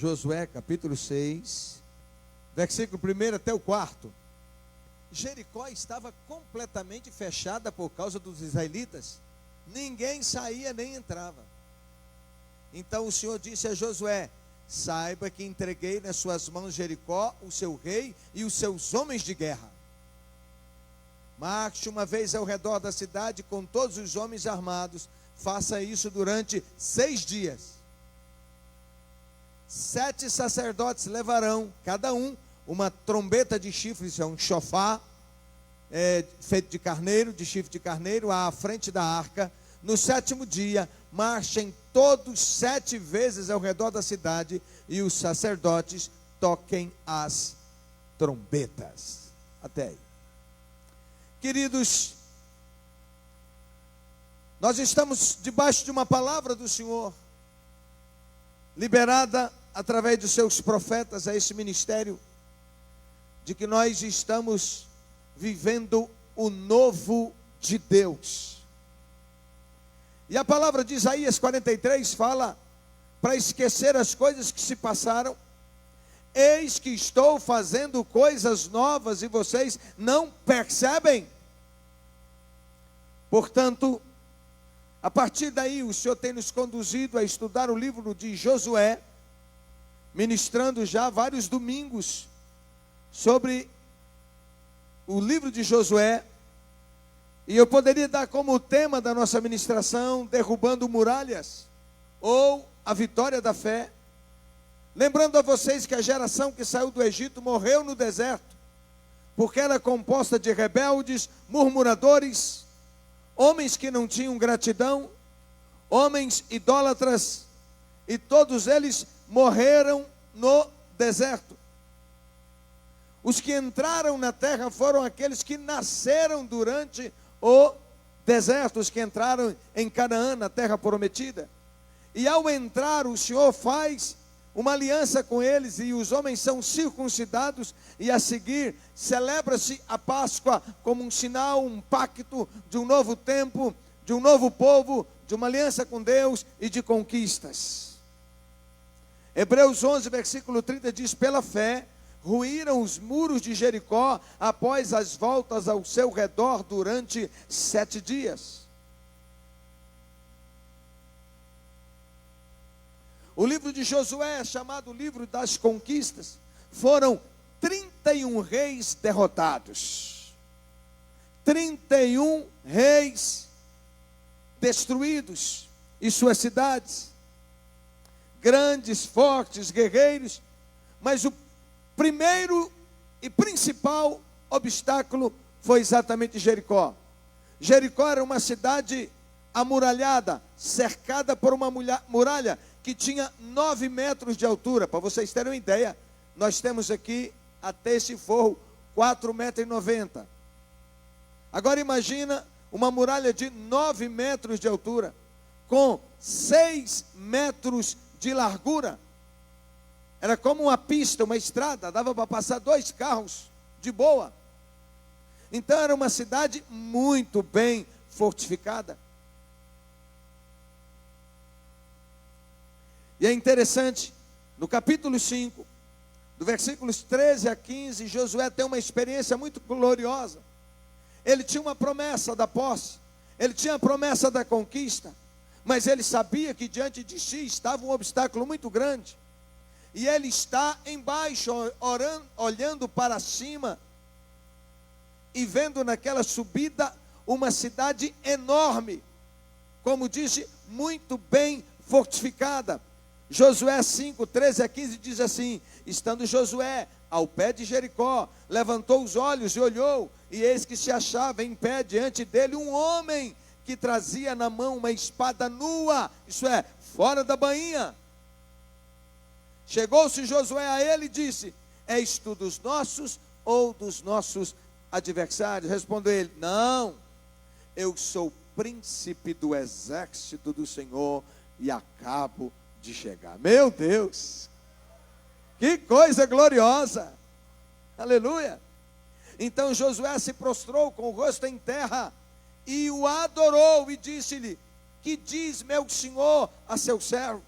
Josué capítulo 6, versículo 1 até o 4. Jericó estava completamente fechada por causa dos israelitas. Ninguém saía nem entrava. Então o Senhor disse a Josué: saiba que entreguei nas suas mãos Jericó, o seu rei e os seus homens de guerra. Marche uma vez ao redor da cidade com todos os homens armados. Faça isso durante 6 dias. 7 sacerdotes levarão, cada um, uma trombeta de chifres, um chofar, feito de carneiro, de chifre de carneiro, à frente da arca. No 7º dia, marchem todos 7 vezes ao redor da cidade, e os sacerdotes toquem as trombetas. Até aí. Queridos, nós estamos debaixo de uma palavra do Senhor, liberada através dos seus profetas a esse ministério, de que nós estamos vivendo o novo de Deus. E a palavra de Isaías 43 fala para esquecer as coisas que se passaram. Eis que estou fazendo coisas novas e vocês não percebem. Portanto, a partir daí o Senhor tem nos conduzido a estudar o livro de Josué, ministrando já vários domingos sobre o livro de Josué. E eu poderia dar como tema da nossa ministração: derrubando muralhas, ou a vitória da fé. Lembrando a vocês que a geração que saiu do Egito morreu no deserto, porque era composta de rebeldes, murmuradores, homens que não tinham gratidão, homens idólatras, e todos eles morreram no deserto. Os que entraram na terra foram aqueles que nasceram durante o deserto, os que entraram em Canaã, na terra prometida. E ao entrar, o Senhor faz uma aliança com eles, e os homens são circuncidados, e a seguir celebra-se a Páscoa como um sinal, um pacto de um novo tempo, de um novo povo, de uma aliança com Deus e de conquistas. Hebreus 11, versículo 30 diz: pela fé ruíram os muros de Jericó após as voltas ao seu redor durante 7 dias. O livro de Josué é chamado livro das conquistas. Foram 31 reis derrotados, 31 reis destruídos e suas cidades, grandes, fortes, guerreiros. Mas o primeiro e principal obstáculo foi exatamente Jericó. Jericó era uma cidade amuralhada, cercada por uma muralha que tinha 9 metros de altura. Para vocês terem uma ideia, nós temos aqui até esse forro 4,90 metros. Agora imagina uma muralha de 9 metros de altura, com 6 metros de largura. Era como uma pista, uma estrada, dava para passar 2 carros de boa. Então era uma cidade muito bem fortificada. E é interessante, no capítulo 5, do versículos 13 a 15, Josué tem uma experiência muito gloriosa. Ele tinha uma promessa da posse, ele tinha a promessa da conquista, mas ele sabia que diante de si estava um obstáculo muito grande. E ele está embaixo, orando, olhando para cima, e vendo naquela subida uma cidade enorme, como disse, muito bem fortificada. Josué 5, 13 a 15 diz assim: estando Josué ao pé de Jericó, levantou os olhos e olhou, e eis que se achava em pé diante dele um homem que trazia na mão uma espada nua, isso é, fora da bainha. Chegou-se Josué a ele e disse: és tu dos nossos ou dos nossos adversários? Respondeu ele: não, eu sou príncipe do exército do Senhor e acabo de chegar. Meu Deus, que coisa gloriosa, aleluia. Então Josué se prostrou com o rosto em terra e o adorou e disse-lhe: que diz meu senhor a seu servo?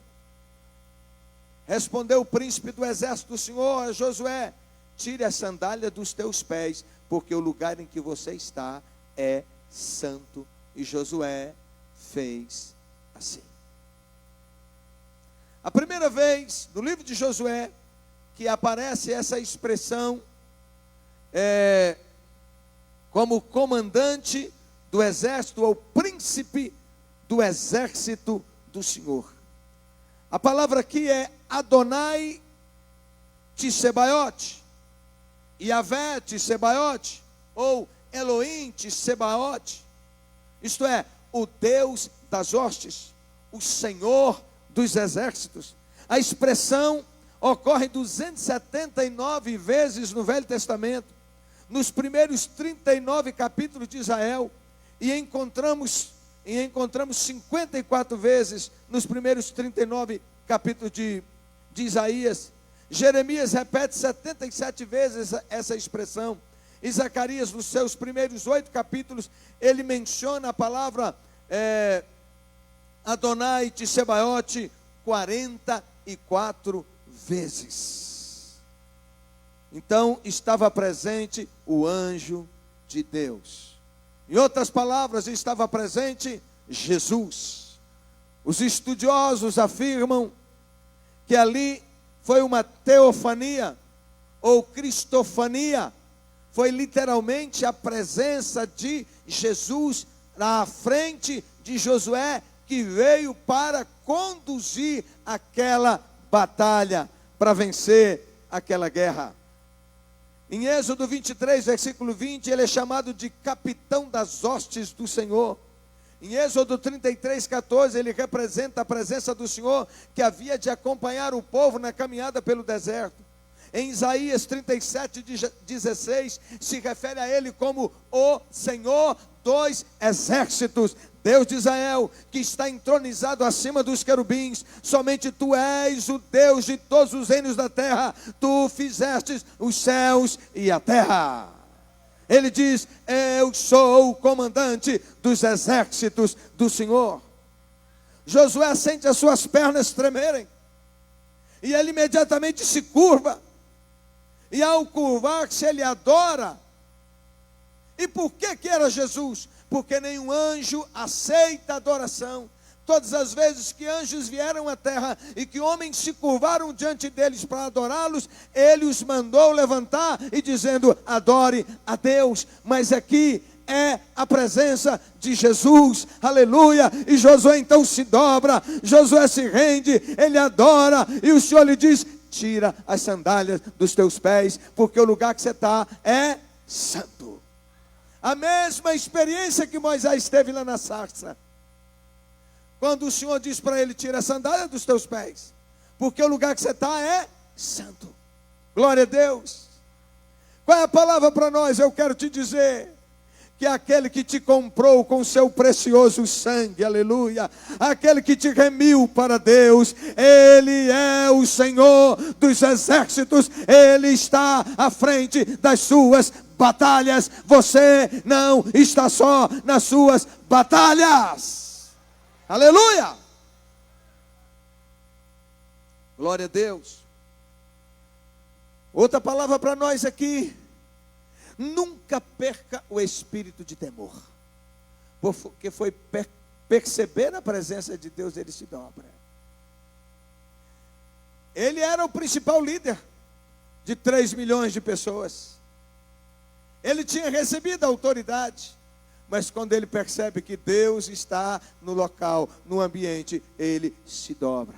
Respondeu o príncipe do exército do Senhor a Josué: tire a sandália dos teus pés, porque o lugar em que você está é santo. E Josué fez assim. A primeira vez no livro de Josué que aparece essa expressão como comandante do exército ou príncipe do exército do Senhor. A palavra aqui é Adonai Tsebaoth, Yahvé Tsebaoth, ou Elohim Tsebaoth, isto é, o Deus das hostes, o Senhor dos exércitos. A expressão ocorre 279 vezes no Velho Testamento, nos primeiros 39 capítulos de Israel, e encontramos 54 vezes nos primeiros 39 capítulos de Isaías. Jeremias repete 77 vezes essa expressão. E Zacarias, nos seus primeiros 8 capítulos, ele menciona a palavra Adonai Tsebaoth 44 vezes. Então estava presente o anjo de Deus. Em outras palavras, estava presente Jesus. Os estudiosos afirmam que ali foi uma teofania ou cristofania. Foi literalmente a presença de Jesus à frente de Josué, que veio para conduzir aquela batalha, para vencer aquela guerra. Em Êxodo 23, versículo 20, ele é chamado de capitão das hostes do Senhor. Em Êxodo 33, 14, ele representa a presença do Senhor que havia de acompanhar o povo na caminhada pelo deserto. Em Isaías 37, 16, se refere a ele como o Senhor dos exércitos, Deus de Israel, que está entronizado acima dos querubins. Somente tu és o Deus de todos os reinos da terra. Tu fizestes os céus e a terra. Ele diz: eu sou o comandante dos exércitos do Senhor. Josué sente as suas pernas tremerem, e ele imediatamente se curva. E ao curvar-se, ele adora. E por que era Jesus? Porque nenhum anjo aceita adoração. Todas as vezes que anjos vieram à terra e que homens se curvaram diante deles para adorá-los, ele os mandou levantar e dizendo: adore a Deus. Mas aqui é a presença de Jesus, aleluia. E Josué então se dobra, Josué se rende, ele adora, e o Senhor lhe diz: tira as sandálias dos teus pés, porque o lugar que você está é santo. A mesma experiência que Moisés teve lá na sarça, quando o Senhor diz para ele: tira a sandália dos teus pés, porque o lugar que você está é santo. Glória a Deus. Qual é a palavra para nós? Eu quero te dizer que aquele que te comprou com seu precioso sangue, aleluia, aquele que te remiu para Deus, ele é o Senhor dos exércitos, ele está à frente das suas batalhas. Você não está só nas suas batalhas, aleluia, glória a Deus. Outra palavra para nós aqui: nunca perca o espírito de temor, porque foi perceber a presença de Deus, ele se dobra. Ele era o principal líder de 3 milhões de pessoas. Ele tinha recebido a autoridade, mas quando ele percebe que Deus está no local, no ambiente, ele se dobra.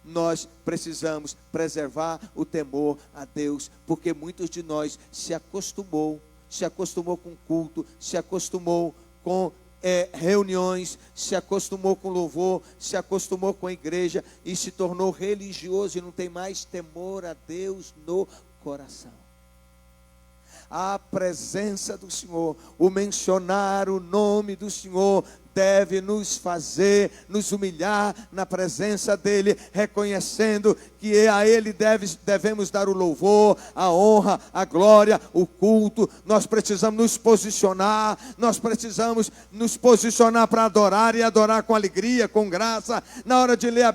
Nós precisamos preservar o temor a Deus, porque muitos de nós se acostumou com culto, se acostumou com reuniões, se acostumou com louvor, se acostumou com a igreja e se tornou religioso e não tem mais temor a Deus no coração. A presença do Senhor, o mencionar o nome do Senhor, deve nos fazer nos humilhar na presença dele, reconhecendo que a ele devemos dar o louvor, a honra, a glória, o culto. Nós precisamos nos posicionar, para adorar, e adorar com alegria, com graça. Na hora de ler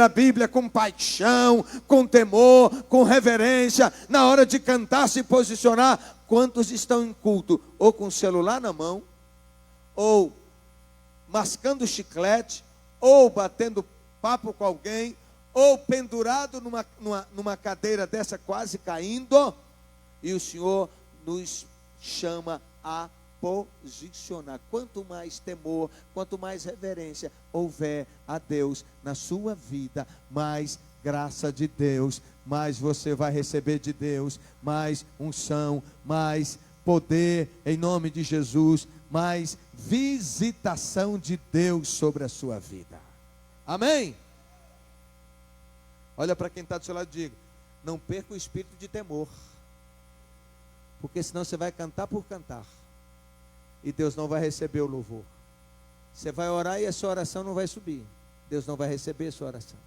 a Bíblia com paixão, com temor, com reverência. Na hora de cantar, se posicionar. Quantos estão em culto ou com o celular na mão, ou mascando chiclete, ou batendo papo com alguém, ou pendurado numa cadeira dessa quase caindo, e o Senhor nos chama a posicionar. Quanto mais temor, quanto mais reverência houver a Deus na sua vida, mais graça de Deus, mais você vai receber de Deus, mais unção, mais poder em nome de Jesus, mais visitação de Deus sobre a sua vida. Amém? Olha para quem está do seu lado e diga: não perca o espírito de temor, porque senão você vai cantar por cantar, e Deus não vai receber o louvor. Você vai orar e a sua oração não vai subir, Deus não vai receber a sua oração.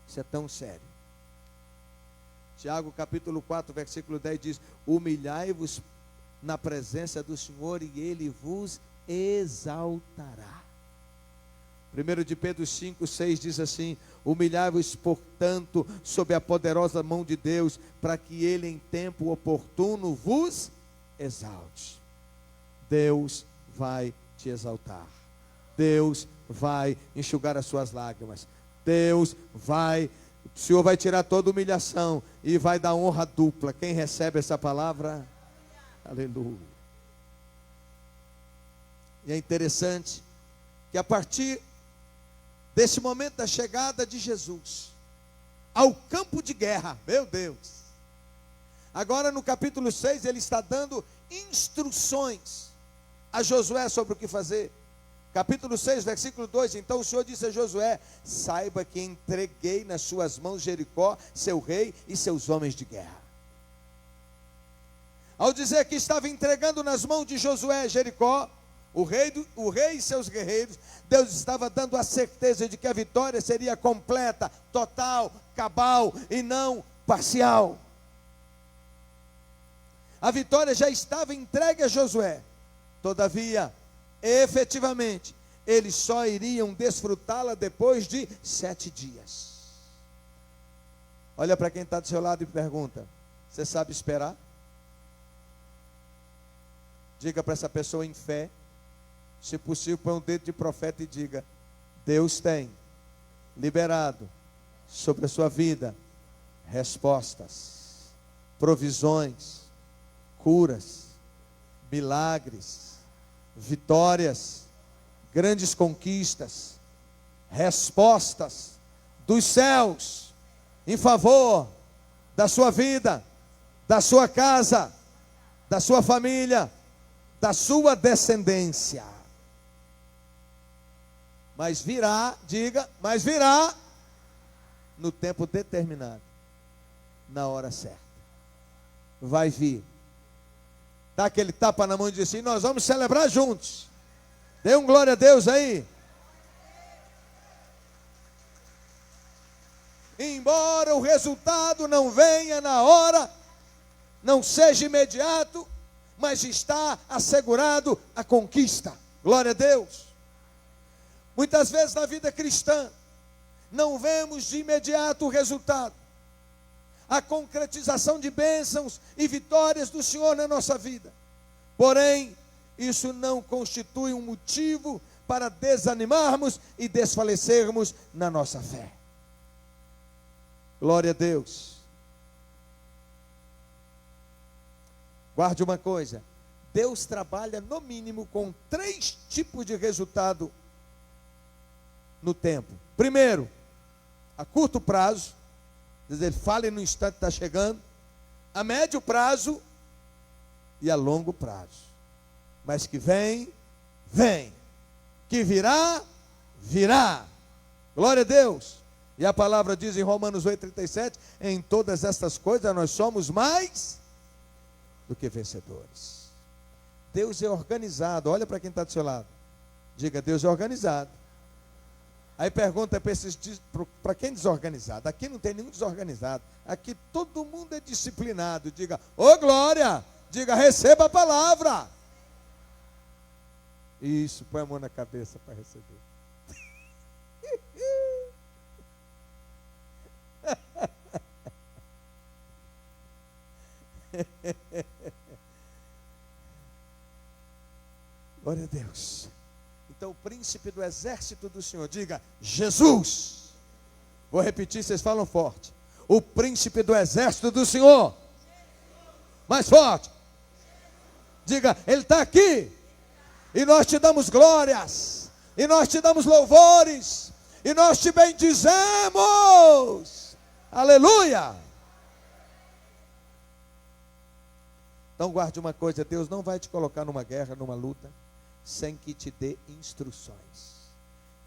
Isso é tão sério. Tiago capítulo 4, versículo 10 diz: humilhai-vos na presença do Senhor e Ele vos exaltará. 1 de Pedro 5, 6 diz assim: humilhai-vos, portanto, sob a poderosa mão de Deus, para que Ele em tempo oportuno vos exalte. Deus vai te exaltar. Deus vai enxugar as suas lágrimas. O Senhor vai tirar toda humilhação e vai dar honra dupla. Quem recebe essa palavra? Aleluia. E é interessante que a partir desse momento da chegada de Jesus ao campo de guerra, meu Deus, agora no capítulo 6 ele está dando instruções a Josué sobre o que fazer. Capítulo 6, versículo 2, então o Senhor disse a Josué: saiba que entreguei nas suas mãos Jericó, seu rei e seus homens de guerra. Ao dizer que estava entregando nas mãos de Josué Jericó, o rei e seus guerreiros, Deus estava dando a certeza de que a vitória seria completa, total, cabal e não parcial. A vitória já estava entregue a Josué. Todavia, efetivamente, eles só iriam desfrutá-la depois de 7 dias. Olha para quem está do seu lado e pergunta: você sabe esperar? Diga para essa pessoa em fé, se possível põe um dedo de profeta e diga: Deus tem liberado sobre a sua vida respostas, provisões, curas, milagres, vitórias, grandes conquistas, respostas dos céus em favor da sua vida, da sua casa, da sua família, da sua descendência. Mas virá, diga, mas virá no tempo determinado, na hora certa. Vai vir. Dá aquele tapa na mão e diz assim: nós vamos celebrar juntos. Dê um glória a Deus aí. Embora o resultado não venha na hora, não seja imediato, mas está assegurado a conquista. Glória a Deus. Muitas vezes na vida cristã, não vemos de imediato o resultado, a concretização de bênçãos e vitórias do Senhor na nossa vida. Porém, isso não constitui um motivo para desanimarmos e desfalecermos na nossa fé. Glória a Deus. Guarde uma coisa: Deus trabalha no mínimo com 3 tipos de resultado no tempo. Primeiro, a curto prazo, ele fala no instante está chegando, a médio prazo e a longo prazo. Mas que vem, vem. Que virá, virá. Glória a Deus. E a palavra diz em Romanos 8,37: em todas estas coisas nós somos mais do que vencedores. Deus é organizado. Olha para quem está do seu lado. Diga, Deus é organizado. Aí pergunta para quem é desorganizado. Aqui não tem nenhum desorganizado. Aqui todo mundo é disciplinado. Diga, ô glória! Diga, receba a palavra. Isso, põe a mão na cabeça para receber. Glória a Deus. Então o príncipe do exército do Senhor, diga, Jesus. Vou repetir, vocês falam forte. O príncipe do exército do Senhor. Mais forte. Diga, ele está aqui. E nós te damos glórias. E nós te damos louvores. E nós te bendizemos. Aleluia. Então guarde uma coisa, Deus não vai te colocar numa guerra, numa luta, sem que te dê instruções.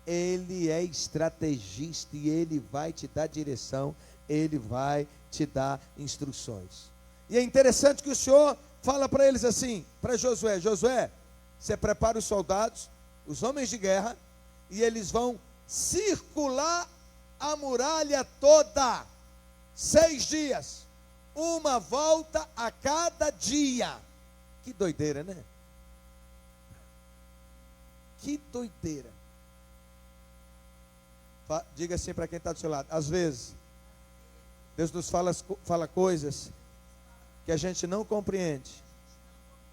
Ele é estrategista e Ele vai te dar direção, Ele vai te dar instruções. E é interessante que o Senhor fala para eles assim, para Josué, Josué, você prepara os soldados, os homens de guerra, e eles vão circular a muralha toda, 6 dias, uma volta a cada dia. Que doideira, né? Que doideira. Diga assim para quem está do seu lado. Às vezes, Deus nos fala coisas que a gente não compreende.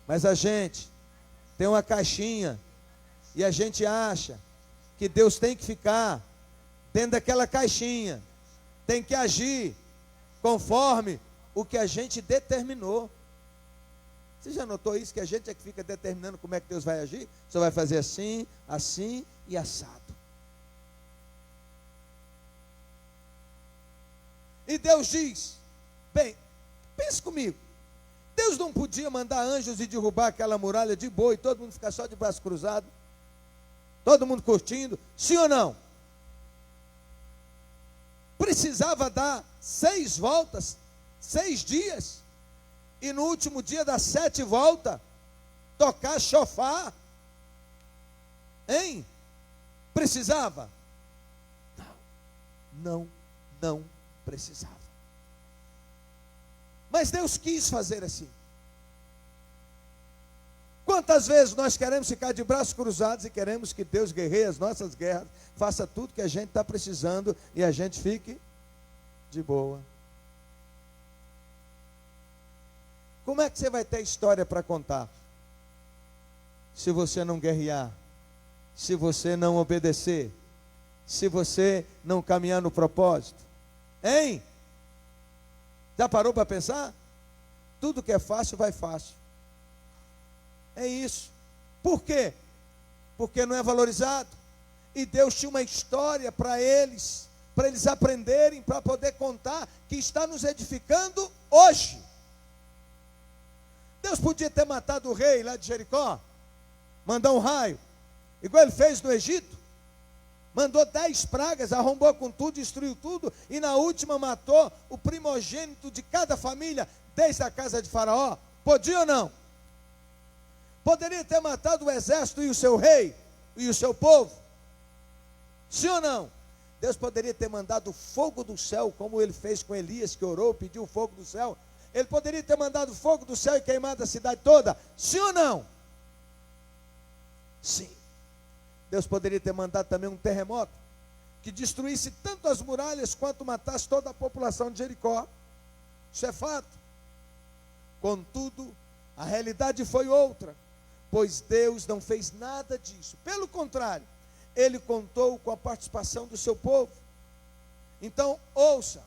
Mas a gente tem uma caixinha e a gente acha que Deus tem que ficar dentro daquela caixinha. Tem que agir conforme o que a gente determinou. Você já notou isso? Que a gente é que fica determinando como é que Deus vai agir? Você vai fazer assim, assim e assado. E Deus diz, bem, pense comigo. Deus não podia mandar anjos e derrubar aquela muralha de boa e todo mundo ficar só de braço cruzado? Todo mundo curtindo? Sim ou não? Precisava dar 6 voltas, 6 dias, e no último dia da 7 volta, tocar chofar, hein? Precisava? Não precisava. Mas Deus quis fazer assim. Quantas vezes nós queremos ficar de braços cruzados e queremos que Deus guerreie as nossas guerras, faça tudo que a gente está precisando e a gente fique de boa. Como é que você vai ter história para contar? Se você não guerrear, se você não obedecer, se você não caminhar no propósito. Hein? Já parou para pensar? Tudo que é fácil, vai fácil. É isso. Por quê? Porque não é valorizado. E Deus tinha uma história para eles aprenderem, para poder contar, que está nos edificando hoje. Deus podia ter matado o rei lá de Jericó, mandar um raio, igual ele fez no Egito. Mandou 10 pragas, arrombou com tudo, destruiu tudo, e na última matou o primogênito de cada família, desde a casa de Faraó. Podia ou não? Poderia ter matado o exército e o seu rei, e o seu povo? Sim ou não? Deus poderia ter mandado fogo do céu, como ele fez com Elias, que orou, pediu fogo do céu. Ele poderia ter mandado fogo do céu e queimado a cidade toda? Sim ou não? Sim. Deus poderia ter mandado também um terremoto, que destruísse tanto as muralhas, quanto matasse toda a população de Jericó. Isso é fato. Contudo, a realidade foi outra, pois Deus não fez nada disso. Pelo contrário, Ele contou com a participação do seu povo. Então, ouça,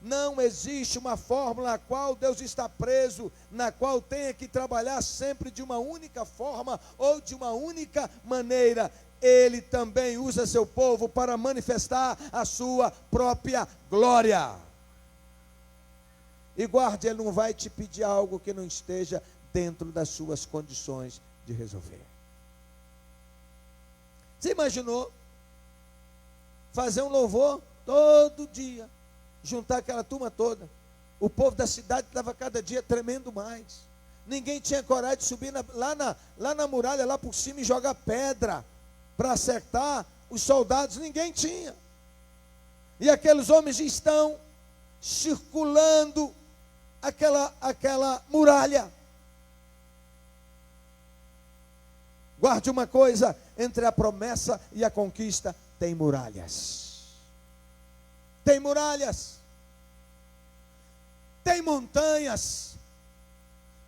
não existe uma fórmula a qual Deus está preso, na qual tenha que trabalhar sempre de uma única forma ou de uma única maneira. Ele também usa seu povo para manifestar a sua própria glória. E guarde, Ele não vai te pedir algo que não esteja dentro das suas condições de resolver. Você imaginou fazer um louvor todo dia, juntar aquela turma toda? O povo da cidade estava cada dia tremendo mais. Ninguém tinha coragem de subir lá na muralha, lá por cima, e jogar pedra para acertar os soldados. Ninguém tinha. E aqueles homens estão circulando aquela muralha. Guarde uma coisa: entre a promessa e a conquista tem muralhas. Tem muralhas. Tem montanhas.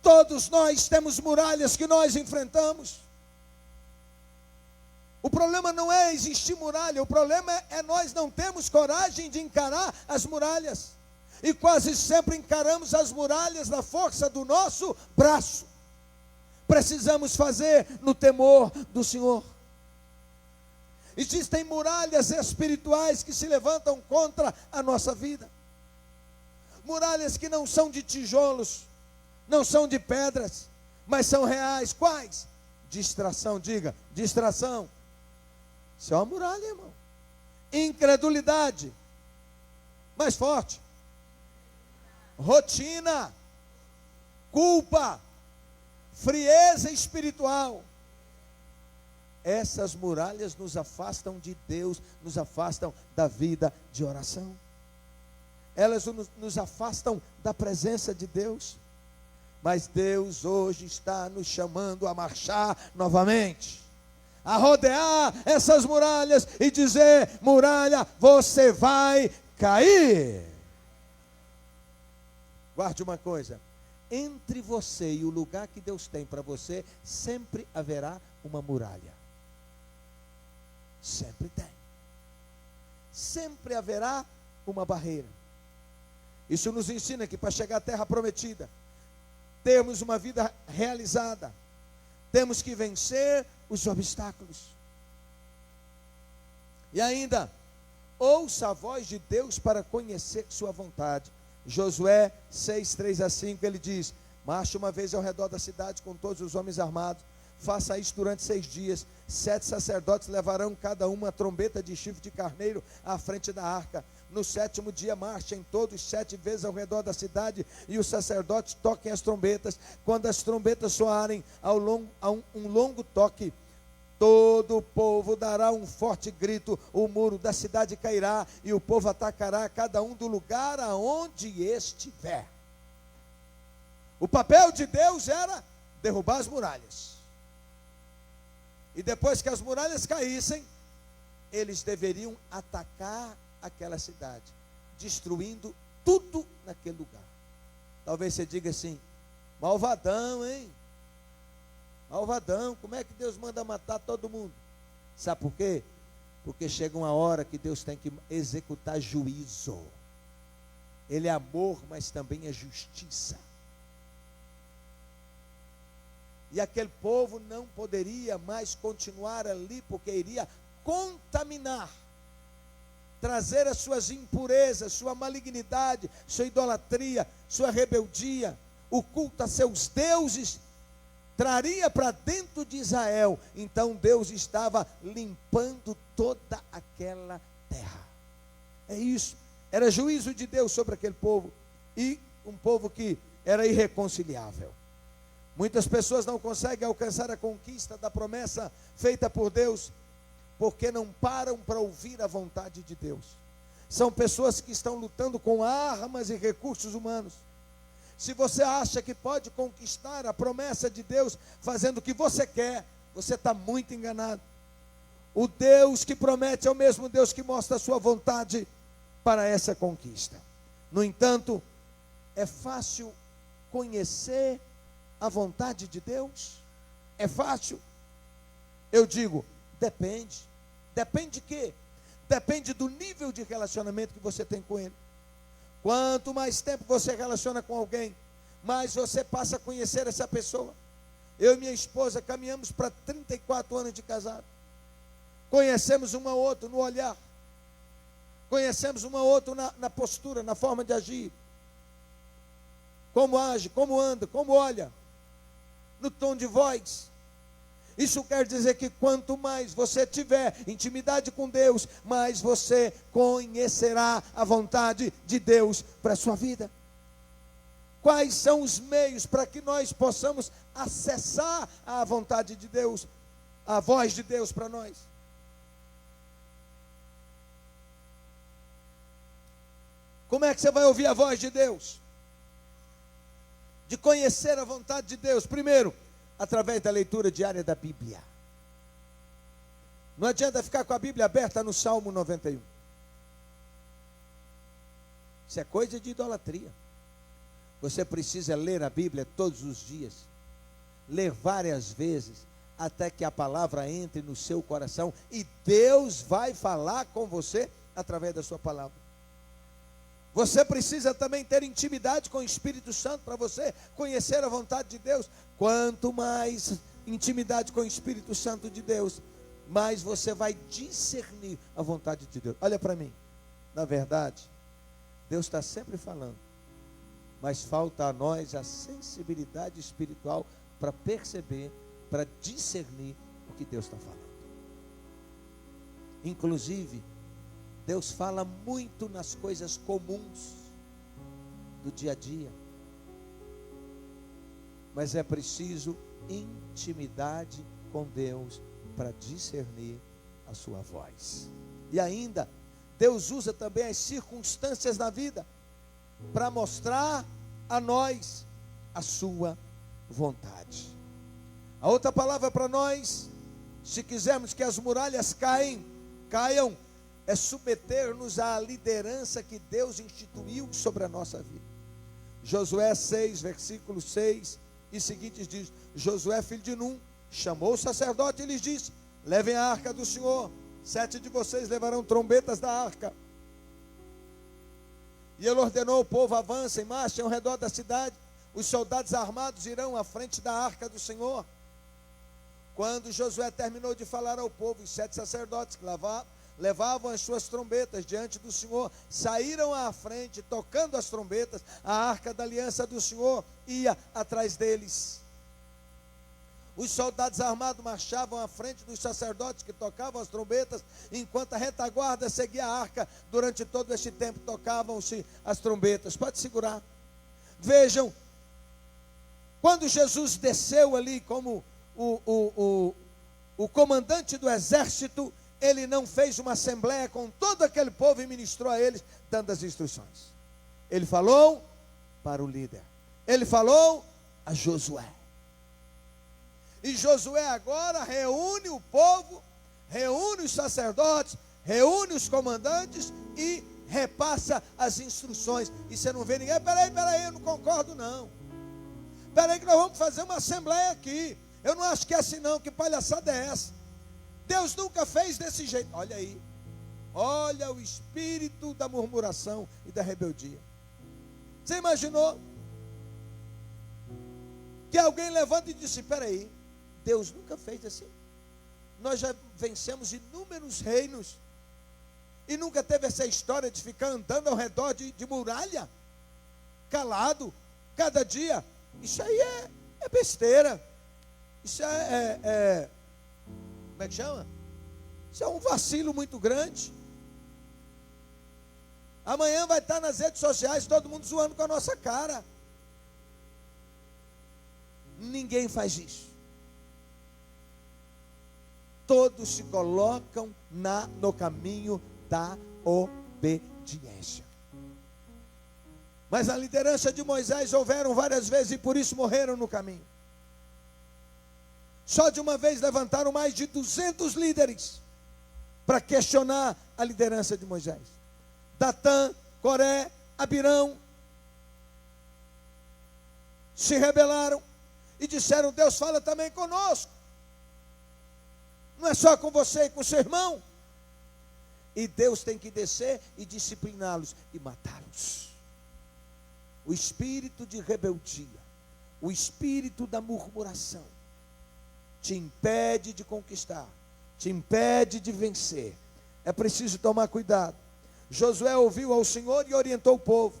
Todos nós temos muralhas que nós enfrentamos. O problema não é existir muralha, o problema é nós não termos coragem de encarar as muralhas. E quase sempre encaramos as muralhas na força do nosso braço. Precisamos fazer no temor do Senhor. Existem muralhas espirituais que se levantam contra a nossa vida. Muralhas que não são de tijolos, não são de pedras, mas são reais. Quais? Distração, diga, distração. Isso é uma muralha, irmão. Incredulidade. Mais forte. Rotina. Culpa. Frieza espiritual. Essas muralhas nos afastam de Deus, nos afastam da vida de oração. Elas nos afastam da presença de Deus. Mas Deus hoje está nos chamando a marchar novamente, a rodear essas muralhas e dizer: muralha, você vai cair. Guarde uma coisa: entre você e o lugar que Deus tem para você, sempre haverá uma muralha. Sempre tem. Sempre haverá uma barreira. Isso nos ensina que para chegar à terra prometida, termos uma vida realizada, temos que vencer os obstáculos. E ainda, ouça a voz de Deus para conhecer sua vontade. Josué 6, 3 a 5, ele diz: marche uma vez ao redor da cidade com todos os homens armados. Faça isso durante 6 dias. 7 sacerdotes levarão cada uma trombeta de chifre de carneiro à frente da arca. No 7º dia marchem todos 7 vezes ao redor da cidade, e os sacerdotes toquem as trombetas. Quando as trombetas soarem um longo toque, todo o povo dará um forte grito, o muro da cidade cairá, e o povo atacará cada um do lugar aonde estiver. O papel de Deus era derrubar as muralhas. E depois que as muralhas caíssem, eles deveriam atacar aquela cidade, destruindo tudo naquele lugar. Talvez você diga assim: malvadão, hein? Malvadão, como é que Deus manda matar todo mundo? Sabe por quê? Porque chega uma hora que Deus tem que executar juízo. Ele é amor, mas também é justiça. E aquele povo não poderia mais continuar ali, porque iria contaminar, trazer as suas impurezas, sua malignidade, sua idolatria, sua rebeldia, o culto a seus deuses, traria para dentro de Israel. Então Deus estava limpando toda aquela terra. É isso, era juízo de Deus sobre aquele povo, e um povo que era irreconciliável. Muitas pessoas não conseguem alcançar a conquista da promessa feita por Deus, porque não param para ouvir a vontade de Deus. São pessoas que estão lutando com armas e recursos humanos. Se você acha que pode conquistar a promessa de Deus fazendo o que você quer, você está muito enganado. O Deus que promete é o mesmo Deus que mostra a sua vontade para essa conquista. No entanto, é fácil conhecer a vontade de Deus? É fácil? Eu digo, depende. Depende de quê? Depende do nível de relacionamento que você tem com Ele. Quanto mais tempo você relaciona com alguém, mais você passa a conhecer essa pessoa. Eu e minha esposa caminhamos para 34 anos de casado. Conhecemos um ao outro no olhar. Conhecemos um ao outro na postura, na forma de agir. Como age, como anda, como olha. No tom de voz. Isso quer dizer que quanto mais você tiver intimidade com Deus, mais você conhecerá a vontade de Deus para a sua vida. quais são os meios para que nós possamos acessar a vontade de Deus, a voz de Deus para nós. Como é que você vai ouvir a voz de Deus? De conhecer a vontade de Deus. Primeiro, através da leitura diária da Bíblia. Não adianta ficar com a Bíblia aberta no Salmo 91. Isso é coisa de idolatria. Você precisa ler a Bíblia todos os dias. Ler várias vezes, até que a palavra entre no seu coração. E Deus vai falar com você através da sua palavra. Você precisa também ter intimidade com o Espírito Santo para você conhecer a vontade de Deus. Quanto mais intimidade com o Espírito Santo de Deus, mais você vai discernir a vontade de Deus. Olha para mim, na verdade, Deus está sempre falando, mas falta a nós a sensibilidade espiritual para perceber, para discernir o que Deus está falando. Inclusive, Deus fala muito nas coisas comuns do dia a dia, mas é preciso intimidade com Deus para discernir a sua voz. E ainda, Deus usa também as circunstâncias da vida para mostrar a nós a sua vontade. A outra palavra para nós, se quisermos que as muralhas caiam, é submeter-nos à liderança que Deus instituiu sobre a nossa vida. Josué 6, versículo 6 e seguintes diz: Josué, filho de Num, chamou o sacerdote e lhes disse: levem a arca do Senhor, 7 de vocês levarão trombetas da arca. E ele ordenou ao povo: avancem, marchem ao redor da cidade, os soldados armados irão à frente da arca do Senhor. Quando Josué terminou de falar ao povo, os 7 sacerdotes que levavam as suas trombetas diante do Senhor, saíram à frente, tocando as trombetas. A arca da aliança do Senhor ia atrás deles. Os soldados armados marchavam à frente dos sacerdotes que tocavam as trombetas, enquanto a retaguarda seguia a arca. Durante todo este tempo tocavam-se as trombetas. Pode segurar. Vejam, quando Jesus desceu ali como o comandante do exército, ele não fez uma assembleia com todo aquele povo e ministrou a eles, dando as instruções. Ele falou para o líder. Ele falou a Josué. E Josué agora reúne o povo, reúne os sacerdotes, reúne os comandantes e repassa as instruções. E você não vê ninguém: peraí, eu não concordo não. Peraí que nós vamos fazer uma assembleia aqui. Eu não acho que é assim não, que palhaçada é essa? Deus nunca fez desse jeito. Olha aí, olha o espírito da murmuração e da rebeldia. Você imaginou que alguém levanta e disse: peraí, Deus nunca fez assim. Nós já vencemos inúmeros reinos e nunca teve essa história de ficar andando ao redor de muralha, calado, cada dia. Isso aí é besteira. Isso como é que chama? Isso é um vacilo muito grande. Amanhã vai estar nas redes sociais todo mundo zoando com a nossa cara. Ninguém faz isso. Todos se colocam no caminho da obediência. Mas a liderança de Moisés houveram várias vezes e por isso morreram no caminho. Só de uma vez levantaram mais de 200 líderes para questionar a liderança de Moisés. Datã, Coré, Abirão se rebelaram e disseram: Deus fala também conosco. Não é só com você e com seu irmão. E Deus tem que descer e discipliná-los e matá-los. O espírito de rebeldia, o espírito da murmuração, te impede de conquistar, te impede de vencer. É preciso tomar cuidado. Josué ouviu ao Senhor e orientou o povo.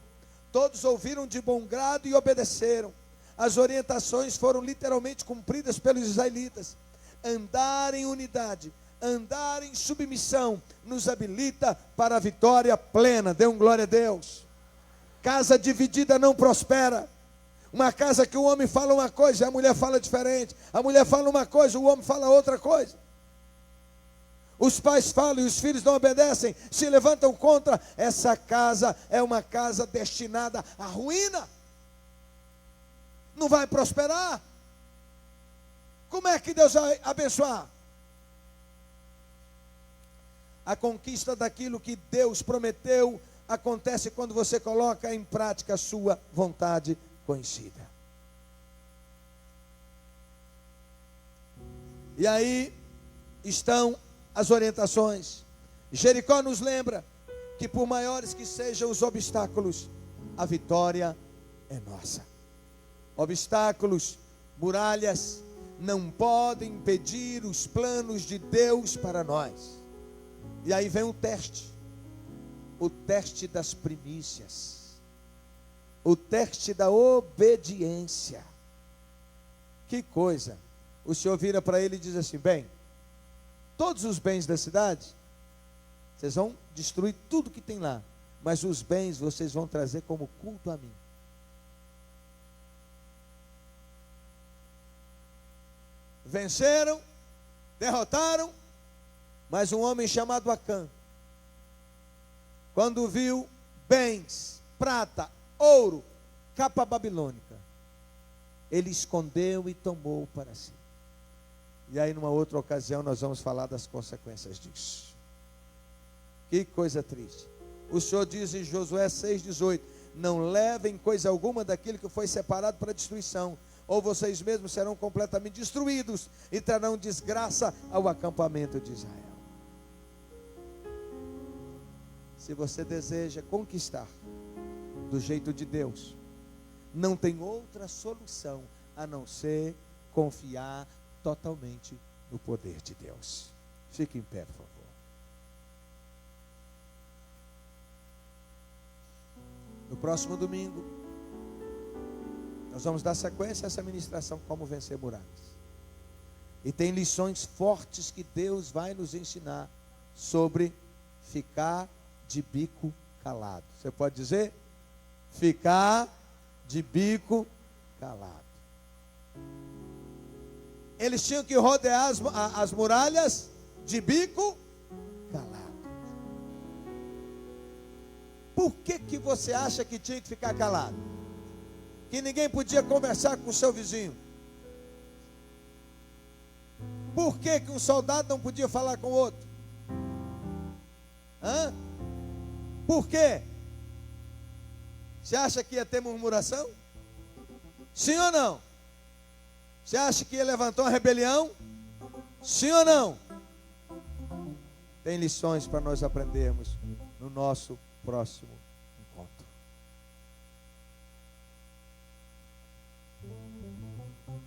Todos ouviram de bom grado e obedeceram. As orientações foram literalmente cumpridas pelos israelitas. Andar em unidade, andar em submissão, nos habilita para a vitória plena. Dê um glória a Deus. Casa dividida não prospera. Uma casa que o homem fala uma coisa e a mulher fala diferente. A mulher fala uma coisa, o homem fala outra coisa. Os pais falam e os filhos não obedecem, se levantam contra. Essa casa é uma casa destinada à ruína. Não vai prosperar. Como é que Deus vai abençoar? A conquista daquilo que Deus prometeu acontece quando você coloca em prática a sua vontade conhecida. E aí estão as orientações. Jericó nos lembra que por maiores que sejam os obstáculos, a vitória é nossa. Obstáculos, muralhas, não podem impedir os planos de Deus para nós. E aí vem o teste das primícias, o teste da obediência. Que coisa! O Senhor vira para ele e diz assim: bem, todos os bens da cidade, vocês vão destruir tudo que tem lá, mas os bens vocês vão trazer como culto a mim. Venceram, derrotaram, mas um homem chamado Acã, quando viu bens, prata, ouro, capa babilônica, ele escondeu e tomou para si. E aí numa outra ocasião nós vamos falar das consequências disso. Que coisa triste. O Senhor diz em Josué 6,18: não levem coisa alguma daquilo que foi separado para destruição, ou vocês mesmos serão completamente destruídos e trarão desgraça ao acampamento de Israel. Se você deseja conquistar do jeito de Deus, não tem outra solução a não ser confiar totalmente no poder de Deus. Fique em pé, por favor. No próximo domingo, nós vamos dar sequência a essa ministração, como vencer muralhas. E tem lições fortes que Deus vai nos ensinar sobre ficar de bico calado. Você pode dizer? Ficar de bico calado. Eles tinham que rodear as muralhas de bico calado. Por que você acha que tinha que ficar calado? Que ninguém podia conversar com o seu vizinho? Por que um soldado não podia falar com o outro? Hã? Por quê? Você acha que ia ter murmuração? Sim ou não? Você acha que ia levantar uma rebelião? Sim ou não? Tem lições para nós aprendermos no nosso próximo encontro.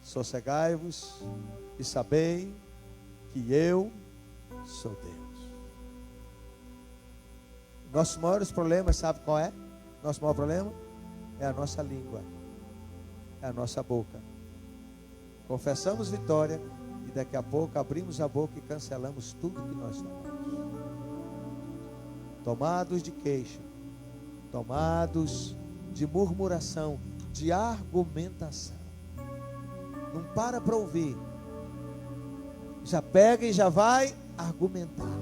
Sossegai-vos e sabei que eu sou Deus. Nossos maiores problemas, sabe qual é? Nosso maior problema é a nossa língua, é a nossa boca. Confessamos vitória e daqui a pouco abrimos a boca e cancelamos tudo que nós falamos. Tomados de queixa, tomados de murmuração, de argumentação. Não para ouvir. Já pega e já vai argumentar.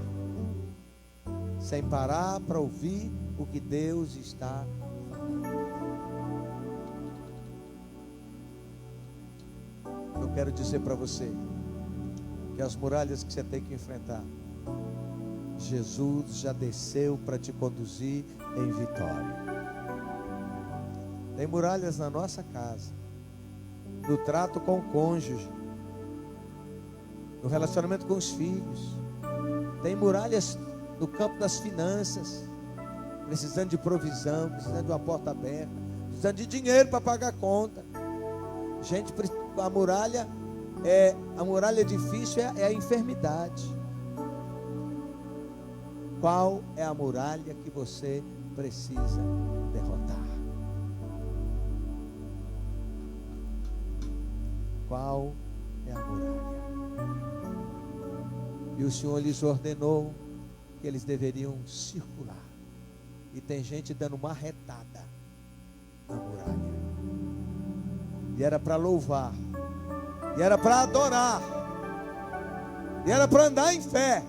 Sem parar para ouvir o que Deus está falando. Eu quero dizer para você que as muralhas que você tem que enfrentar, Jesus já desceu para te conduzir em vitória. Tem muralhas na nossa casa, no trato com o cônjuge, no relacionamento com os filhos. Tem muralhas no campo das finanças, precisando de provisão, precisando de uma porta aberta, precisando de dinheiro para pagar a conta. Gente, a muralha difícil é a enfermidade. Qual é a muralha que você precisa derrotar? Qual é a muralha? E o Senhor lhes ordenou que eles deveriam circular. E tem gente dando uma retada na muralha. E era para louvar. E era para adorar. E era para andar em fé.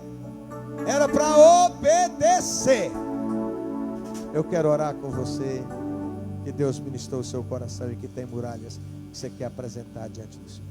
Era para obedecer. Eu quero orar com você. Que Deus ministrou o seu coração e que tem muralhas que você quer apresentar diante do Senhor.